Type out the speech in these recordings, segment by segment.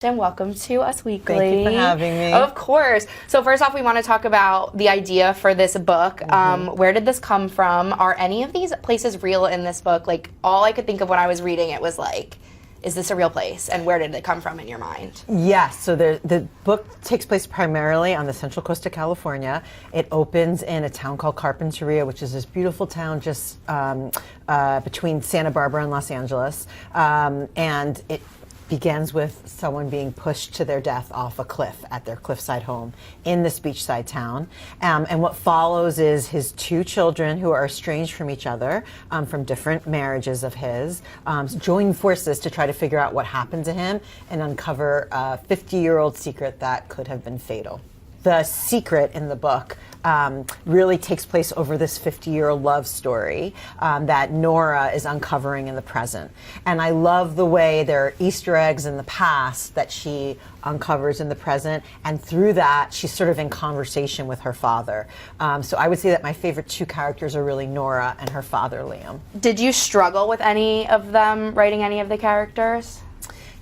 And welcome to Us Weekly. Thank you for having me. Of course. So first off, we want to talk about the idea for this book. Where did this come from? Are any of these places real in this book? Like, all I could think of when I was reading it was like, is this a real place? And where did it come from in your mind? Yes, so the book takes place primarily on the central coast of California. It opens in a town called Carpinteria, which is this beautiful town just between Santa Barbara and Los Angeles. And it begins with someone being pushed to their death off a cliff at their cliffside home in this beachside town. And what follows is his two children, who are estranged from each other from different marriages of his, join forces to try to figure out what happened to him and uncover a 50-year-old secret that could have been fatal. The secret in the book really takes place over this 50-year love story that Nora is uncovering in the present. And I love the way there are Easter eggs in the past that she uncovers in the present, and through that she's sort of in conversation with her father. So I would say that my favorite two characters are really Nora and her father, Liam. Did you struggle with any of them writing any of the characters?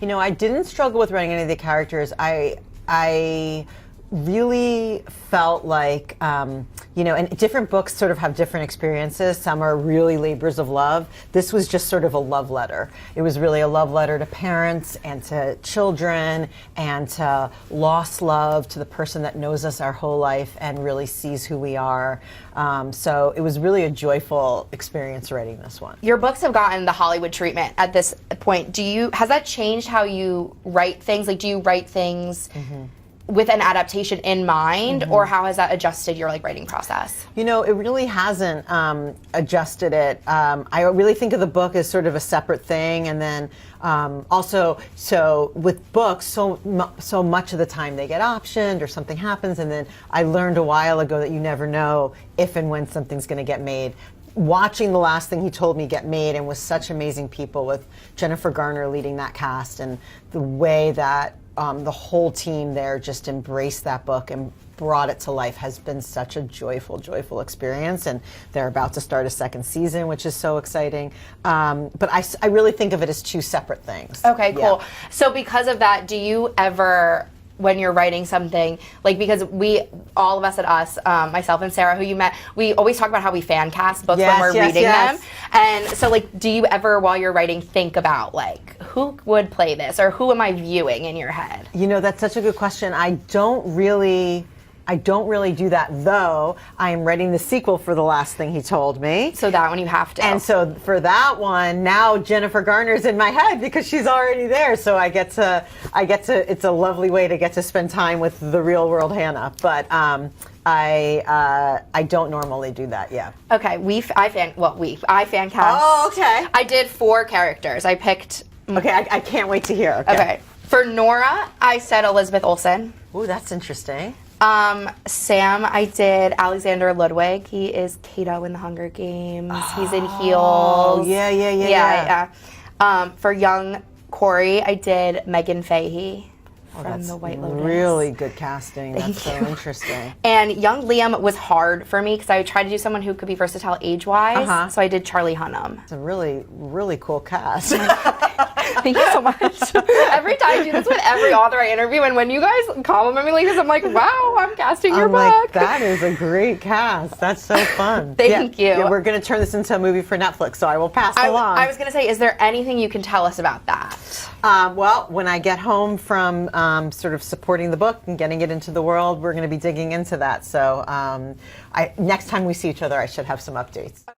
You know, I didn't struggle with writing any of the characters. I really felt like, you know, and different books sort of have different experiences. Some are really labors of love. This was just sort of a love letter. It was really a love letter to parents and to children and to lost love, to the person that knows us our whole life and really sees who we are. So it was really a joyful experience writing this one. Your books have gotten the Hollywood treatment at this point. Has that changed how you write things? Like, do you write things with an adaptation in mind, or how has that adjusted your writing process? You know, it really hasn't adjusted it. I really think of the book as sort of a separate thing, and then also, so with books, so much of the time they get optioned or something happens, and then I learned a while ago that you never know if and when something's going to get made. Watching The Last Thing He Told Me get made, and with such amazing people, with Jennifer Garner leading that cast, and the way that the whole team there just embraced that book and brought it to life has been such a joyful, joyful experience. And they're about to start a second season, which is so exciting. But I really think of it as two separate things. Okay, cool. Yeah. So because of that, do you ever, when you're writing something, like, because all of us at Us, myself and Sarah, who you met, we always talk about how we fan cast books when we're reading them. And so, like, do you ever, while you're writing, think about, like, who would play this, or who am I viewing in your head? You know, that's such a good question. I don't really do that, though. I am writing the sequel for The Last Thing He Told Me. So that one you have to. And so for that one, now Jennifer Garner's in my head because she's already there. So I get to, it's a lovely way to get to spend time with the real world Hannah. But I don't normally do that, yeah. Okay, I fan cast. Oh, okay. I did 4 characters. I picked. Okay, I can't wait to hear. Okay. For Nora, I said Elizabeth Olsen. Ooh, that's interesting. Sam, I did Alexander Ludwig. He is Cato in the Hunger Games. He's in Heels. Yeah. For young Corey, I did Megan Fahey from The White Lotus. Really good casting. That's so interesting. And young Liam was hard for me because I tried to do someone who could be versatile age-wise. So I did Charlie Hunnam. It's a really, really cool cast. Thank you so much. Every time I do this with every author I interview, and when you guys compliment me like this, I'm like, wow, I'm casting your book. Like, that is a great cast. That's so fun. Thank you. Yeah, we're going to turn this into a movie for Netflix, so I will pass along. I was going to say, is there anything you can tell us about that? Well, when I get home from sort of supporting the book and getting it into the world, we're going to be digging into that. So next time we see each other, I should have some updates.